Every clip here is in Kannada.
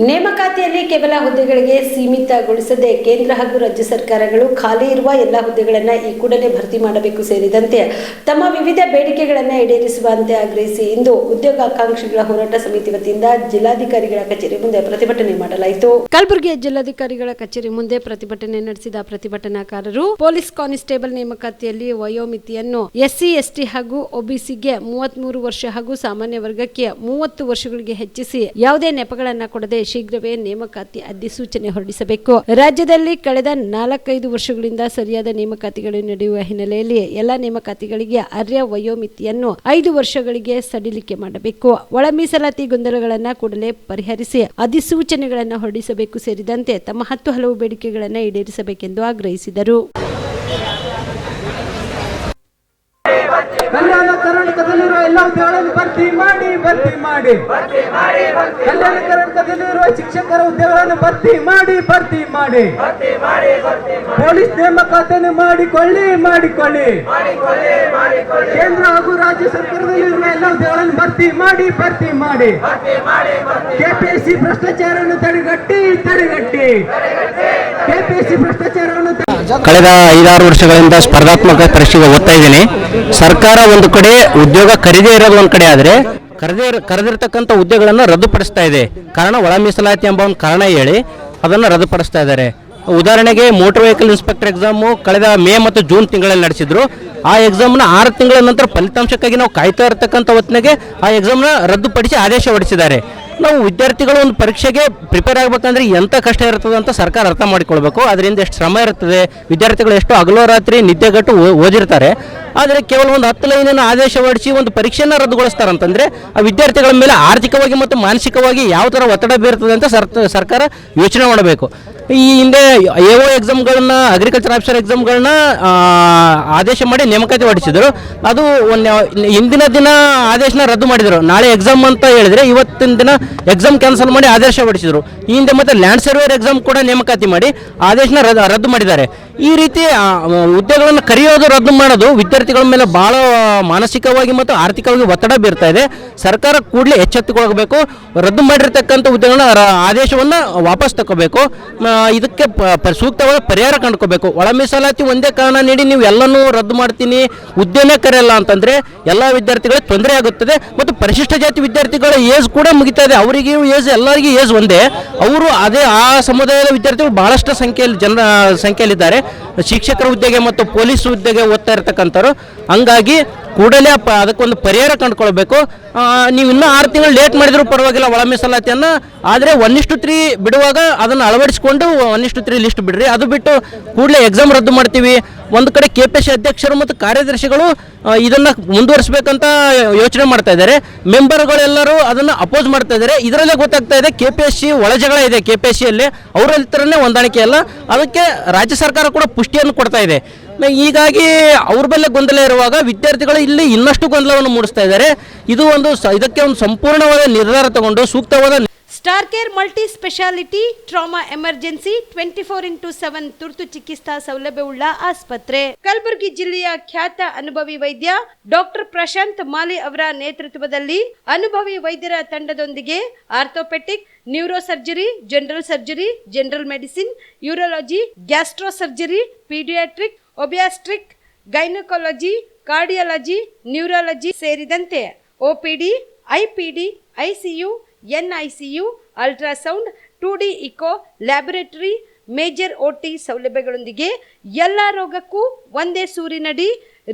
ನೇಮಕಾತಿಯಲ್ಲಿ ಕೇವಲ ಹುದ್ದೆಗಳಿಗೆ ಸೀಮಿತಗೊಳಿಸದೆ ಕೇಂದ್ರ ಹಾಗೂ ರಾಜ್ಯ ಸರ್ಕಾರಗಳು ಖಾಲಿ ಇರುವ ಎಲ್ಲ ಹುದ್ದೆಗಳನ್ನು ಈ ಕೂಡಲೇ ಭರ್ತಿ ಮಾಡಬೇಕು ಸೇರಿದಂತೆ ತಮ್ಮ ವಿವಿಧ ಬೇಡಿಕೆಗಳನ್ನು ಈಡೇರಿಸುವಂತೆ ಆಗ್ರಹಿಸಿ ಇಂದು ಉದ್ಯೋಗಾಕಾಂಕ್ಷಿಗಳ ಹೋರಾಟ ಸಮಿತಿ ವತಿಯಿಂದ ಜಿಲ್ಲಾಧಿಕಾರಿಗಳ ಕಚೇರಿ ಮುಂದೆ ಪ್ರತಿಭಟನೆ ಮಾಡಲಾಯಿತು. ಕಲಬುರಗಿಯ ಜಿಲ್ಲಾಧಿಕಾರಿಗಳ ಕಚೇರಿ ಮುಂದೆ ಪ್ರತಿಭಟನೆ ನಡೆಸಿದ ಪ್ರತಿಭಟನಾಕಾರರು ಪೊಲೀಸ್ ಕಾನ್ಸ್ಟೇಬಲ್ ನೇಮಕಾತಿಯಲ್ಲಿ ವಯೋಮಿತಿಯನ್ನು ಎಸ್ಸಿ, ಎಸ್ಟಿ ಹಾಗೂ ಒಬಿಸಿಗೆ 33 ವರ್ಷ ಹಾಗೂ ಸಾಮಾನ್ಯ ವರ್ಗಕ್ಕೆ 30 ವರ್ಷಗಳಿಗೆ ಹೆಚ್ಚಿಸಿ ಯಾವುದೇ ನೆಪಗಳನ್ನು ಕೊಡದೆ ಶೀಘ್ರವೇ ನೇಮಕಾತಿ ಅಧಿಸೂಚನೆ ಹೊರಡಿಸಬೇಕು. ರಾಜ್ಯದಲ್ಲಿ ಕಳೆದ 4-5 ವರ್ಷಗಳಿಂದ ಸರಿಯಾದ ನೇಮಕಾತಿಗಳು ನಡೆಯುವ ಹಿನ್ನೆಲೆಯಲ್ಲಿ ಎಲ್ಲ ನೇಮಕಾತಿಗಳಿಗೆ ಅರ್ಹ ವಯೋಮಿತಿಯನ್ನು 5 ವರ್ಷಗಳಿಗೆ ಸಡಿಲಿಕೆ ಮಾಡಬೇಕು. ಒಳ ಮೀಸಲಾತಿ ಗೊಂದಲಗಳನ್ನು ಕೂಡಲೇ ಪರಿಹರಿಸಿ ಅಧಿಸೂಚನೆಗಳನ್ನು ಹೊರಡಿಸಬೇಕು ಸೇರಿದಂತೆ ತಮ್ಮ 10 ಹಲವು ಬೇಡಿಕೆಗಳನ್ನು ಈಡೇರಿಸಬೇಕೆಂದು ಆಗ್ರಹಿಸಿದರು. ಕಲ್ಯಾಣ ಕರ್ನಾಟಕದಲ್ಲಿರುವ ಎಲ್ಲ ಹುದ್ದೆಗಳನ್ನು ಭರ್ತಿ ಮಾಡಿ ಕಲ್ಯಾಣ ಕರ್ನಾಟಕದಲ್ಲಿರುವ ಶಿಕ್ಷಕರ ಹುದ್ದೆಗಳನ್ನು ಭರ್ತಿ ಮಾಡಿ ಪೊಲೀಸ್ ನೇಮಕಾತಿಯನ್ನು ಮಾಡಿಕೊಳ್ಳಿ ಕೇಂದ್ರ ಹಾಗೂ ರಾಜ್ಯ ಸರ್ಕಾರದಲ್ಲಿರುವ ಎಲ್ಲ ಹುದ್ದೆಗಳನ್ನು ಭರ್ತಿ ಮಾಡಿ ಕೆಪಿಎಸ್ಸಿ ಭ್ರಷ್ಟಾಚಾರವನ್ನು ತಡೆಗಟ್ಟಿ ಕೆಪಿಎಸ್ಸಿ ಭ್ರಷ್ಟಾಚಾರವನ್ನು ಕಳೆದ 5-6 ವರ್ಷಗಳಿಂದ ಸ್ಪರ್ಧಾತ್ಮಕ ಪರೀಕ್ಷೆಗೆ ಓದ್ತಾ ಇದ್ದೀನಿ. ಸರ್ಕಾರ ಒಂದು ಕಡೆ ಉದ್ಯೋಗ ಕರೆದೇ ಇರೋದು ಒಂದು ಕಡೆ ಆದರೆ ಕರೆದಿರ್ತಕ್ಕಂಥ ಹುದ್ದೆಗಳನ್ನು ರದ್ದುಪಡಿಸ್ತಾ ಇದೆ. ಕಾರಣ ಒಳ ಮೀಸಲಾತಿ ಎಂಬ ಒಂದು ಕಾರಣ ಹೇಳಿ ಅದನ್ನು ರದ್ದುಪಡಿಸ್ತಾ ಇದ್ದಾರೆ. ಉದಾಹರಣೆಗೆ ಮೋಟರ್ ವೆಹಿಕಲ್ ಇನ್ಸ್ಪೆಕ್ಟರ್ ಎಕ್ಸಾಮು ಕಳೆದ ಮೇ ಮತ್ತು ಜೂನ್ ತಿಂಗಳಲ್ಲಿ ನಡೆಸಿದ್ರು. ಆ ಎಕ್ಸಾಮ್ನ 6 ತಿಂಗಳ ನಂತರ ಫಲಿತಾಂಶಕ್ಕಾಗಿ ನಾವು ಕಾಯ್ತಾ ಇರತಕ್ಕಂಥ ಹೊತ್ತಿನಾಗೆ ಆ ಎಕ್ಸಾಮ್ನ ರದ್ದುಪಡಿಸಿ ಆದೇಶ ಹೊರಡಿಸಿದ್ದಾರೆ. ನಾವು ವಿದ್ಯಾರ್ಥಿಗಳು ಒಂದು ಪರೀಕ್ಷೆಗೆ ಪ್ರಿಪೇರ್ ಆಗಬೇಕಂದ್ರೆ ಎಂಥ ಕಷ್ಟ ಇರ್ತದೆ ಅಂತ ಸರ್ಕಾರ ಅರ್ಥ ಮಾಡಿಕೊಳ್ಬೇಕು. ಅದರಿಂದ ಎಷ್ಟು ಶ್ರಮ ಇರ್ತದೆ, ವಿದ್ಯಾರ್ಥಿಗಳು ಎಷ್ಟು ಹಗಲು ರಾತ್ರಿ ನಿದ್ದೆಗಟ್ಟು ಓದಿರ್ತಾರೆ. ಆದರೆ ಕೇವಲ ಒಂದು 10 ಲೈನಿನ ಆದೇಶ ಹೊರಡಿಸಿ ಒಂದು ಪರೀಕ್ಷೆಯನ್ನು ರದ್ದುಗೊಳಿಸ್ತಾರಂತಂದರೆ ಆ ವಿದ್ಯಾರ್ಥಿಗಳ ಮೇಲೆ ಆರ್ಥಿಕವಾಗಿ ಮತ್ತು ಮಾನಸಿಕವಾಗಿ ಯಾವ ಥರ ಒತ್ತಡ ಬೀರ್ತದೆ ಅಂತ ಸರ್ಕಾರ ಯೋಚನೆ ಮಾಡಬೇಕು. ಈ ಹಿಂದೆ AO ಎಕ್ಸಾಮ್ಗಳನ್ನ, ಅಗ್ರಿಕಲ್ಚರ್ ಆಫೀಸರ್ ಎಕ್ಸಾಮ್ಗಳನ್ನ ಆದೇಶ ಮಾಡಿ ನೇಮಕಾತಿ ಹೊರಡಿಸಿದರು. ಅದು ಹಿಂದಿನ ದಿನ ಆದೇಶನ ರದ್ದು ಮಾಡಿದರು. ನಾಳೆ ಎಕ್ಸಾಮ್ ಅಂತ ಹೇಳಿದರೆ ಇವತ್ತಿನ ದಿನ ಎಕ್ಸಾಮ್ ಕ್ಯಾನ್ಸಲ್ ಮಾಡಿ ಆದೇಶ ಹೊರಡಿಸಿದರು. ಈ ಹಿಂದೆ ಮತ್ತೆ ಲ್ಯಾಂಡ್ ಸರ್ವೇರ್ ಎಕ್ಸಾಮ್ ಕೂಡ ನೇಮಕಾತಿ ಮಾಡಿ ಆದೇಶನ ರದ್ದು ಮಾಡಿದ್ದಾರೆ. ಈ ರೀತಿ ಹುದ್ದೆಗಳನ್ನು ಕರೆಯೋದು, ರದ್ದು ಮಾಡೋದು ವಿದ್ಯಾರ್ಥಿಗಳ ಮೇಲೆ ಬಹಳ ಮಾನಸಿಕವಾಗಿ ಮತ್ತು ಆರ್ಥಿಕವಾಗಿ ಒತ್ತಡ ಬೀರ್ತಾ ಇದೆ. ಸರ್ಕಾರ ಕೂಡಲೇ ಎಚ್ಚೆತ್ತುಕೊಳ್ಳಬೇಕು. ರದ್ದು ಮಾಡಿರ್ತಕ್ಕಂಥ ಹುದ್ದೆಗಳನ್ನ ಆದೇಶವನ್ನು ವಾಪಸ್ ತಗೋಬೇಕು. ಇದಕ್ಕೆ ಸೂಕ್ತವಾದ ಪರಿಹಾರ ಕಂಡುಕೋಬೇಕು. ಒಳ ಮೀಸಲಾತಿ ಒಂದೇ ಕಾರಣ ನೀಡಿ ನೀವು ಎಲ್ಲನೂ ರದ್ದು ಮಾಡ್ತೀನಿ, ಹುದ್ದೆನೇ ಕರೆಯಲ್ಲ ಅಂತಂದರೆ ಎಲ್ಲ ವಿದ್ಯಾರ್ಥಿಗಳಿಗೆ ತೊಂದರೆ ಆಗುತ್ತದೆ. ಮತ್ತು ಪರಿಶಿಷ್ಟ ಜಾತಿ ವಿದ್ಯಾರ್ಥಿಗಳ ಏಜ್ ಕೂಡ ಮುಗಿತಾ ಇದೆ. ಅವರಿಗೆ ಏಜ್, ಎಲ್ಲರಿಗೂ ಏಜ್ ಒಂದೇ. ಅವರು ಅದೇ ಆ ಸಮುದಾಯದ ವಿದ್ಯಾರ್ಥಿಗಳು ಬಹಳಷ್ಟು ಸಂಖ್ಯೆಯಲ್ಲಿದ್ದಾರೆ. ಶಿಕ್ಷಕರ ಹುದ್ದೆಗೆ ಮತ್ತು ಪೊಲೀಸ್ ಹುದ್ದೆಗೆ ಓದ್ತಾ ಇರ್ತಕ್ಕಂಥವ್ರು. ಹಂಗಾಗಿ ಕೂಡಲೇ ಅದಕ್ಕೊಂದು ಪರಿಹಾರ ಕಂಡುಕೊಳ್ಬೇಕು. ನೀವು ಇನ್ನೂ 6 ತಿಂಗಳು ಲೇಟ್ ಮಾಡಿದರೂ ಪರವಾಗಿಲ್ಲ ಒಳ ಮೀಸಲಾತಿಯನ್ನು. ಆದರೆ 1:3 ಬಿಡುವಾಗ ಅದನ್ನು ಅಳವಡಿಸಿಕೊಂಡು 1:3 ಲಿಸ್ಟ್ ಬಿಡ್ರಿ. ಅದು ಬಿಟ್ಟು ಕೂಡಲೇ ಎಕ್ಸಾಮ್ ರದ್ದು ಮಾಡ್ತೀವಿ. ಒಂದು ಕಡೆ KPSC ಅಧ್ಯಕ್ಷರು ಮತ್ತು ಕಾರ್ಯದರ್ಶಿಗಳು ಇದನ್ನು ಮುಂದುವರಿಸಬೇಕಂತ ಯೋಚನೆ ಮಾಡ್ತಾ ಇದ್ದಾರೆ. ಮೆಂಬರ್ಗಳೆಲ್ಲರೂ ಅದನ್ನು ಅಪೋಸ್ ಮಾಡ್ತಾ ಇದ್ದಾರೆ. ಇದರಲ್ಲೇ ಗೊತ್ತಾಗ್ತಾ ಇದೆ KPSC ಒಳಜಗಳ ಇದೆ. KPSCಯಲ್ಲಿ ಅವರ ಹತ್ರನೇ ಹೊಂದಾಣಿಕೆ ಅಲ್ಲ. ಅದಕ್ಕೆ ರಾಜ್ಯ ಸರ್ಕಾರ ಕೂಡ ಪುಷ್ಟಿಯನ್ನು ಕೊಡ್ತಾ ಇದೆ. ಹೀಗಾಗಿ ಅವ್ರ ಮೇಲೆ ಗೊಂದಲ ಇರುವಾಗ ವಿದ್ಯಾರ್ಥಿಗಳು ಇಲ್ಲಿ ಇನ್ನಷ್ಟು ಗೊಂದಲವನ್ನು ಮೂಡಿಸ್ತಾ ಇದ್ದಾರೆ. ಇದಕ್ಕೆ ಒಂದು ಸಂಪೂರ್ಣವಾದ ನಿರ್ಧಾರ ತಗೊಂಡು ಸೂಕ್ತವಾದ star care multi speciality trauma emergency 24x7 ತುರ್ತು ಚಿಕಿತ್ಸಾ ಸೌಲಭ್ಯವುಳ್ಳ ಆಸ್ಪತ್ರೆ. ಕಲಬುರಗಿ ಜಿಲ್ಲೆಯ ಖ್ಯಾತ ಅನುಭವಿ ವೈದ್ಯ ಡಾಕ್ಟರ್ ಪ್ರಶಾಂತ್ ಮಾಲಿ ಅವರ ನೇತೃತ್ವದಲ್ಲಿ ಅನುಭವಿ ವೈದ್ಯರ ತಂಡದೊಂದಿಗೆ orthopaedic, neuro surgery, general surgery, general medicine, urology, gastro surgery, paediatric, obstetric, gynaecology, cardiology, neurology ಸೇರಿದಂತೆ OPD, IPD, ICU, NICU, ultrasound, 2D echo, laboratory, major OT ಸೌಲಭ್ಯಗಳೊಂದಿಗೆ ಎಲ್ಲ ರೋಗಕ್ಕೂ ಒಂದೇ ಸೂರಿನಡಿ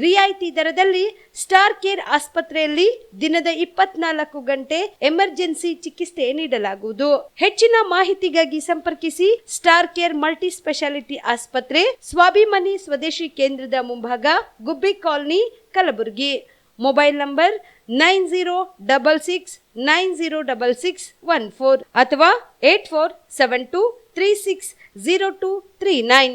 ರಿಯಾಯಿತಿ ದರದಲ್ಲಿ ಸ್ಟಾರ್ ಕೇರ್ ಆಸ್ಪತ್ರೆಯಲ್ಲಿ ದಿನದ 24 ಗಂಟೆ ಎಮರ್ಜೆನ್ಸಿ ಚಿಕಿತ್ಸೆ ನೀಡಲಾಗುವುದು. ಹೆಚ್ಚಿನ ಮಾಹಿತಿಗಾಗಿ ಸಂಪರ್ಕಿಸಿ ಸ್ಟಾರ್ ಕೇರ್ ಮಲ್ಟಿ ಸ್ಪೆಷಾಲಿಟಿ ಆಸ್ಪತ್ರೆ, ಸ್ವಾಭಿಮಾನಿ ಸ್ವದೇಶಿ ಕೇಂದ್ರದ ಮುಂಭಾಗ, ಗುಬ್ಬಿ ಕಾಲನಿ, ಕಲಬುರಗಿ. ಮೊಬೈಲ್ ನಂಬರ್ 9066906614 ಅಥವಾ 8472360239.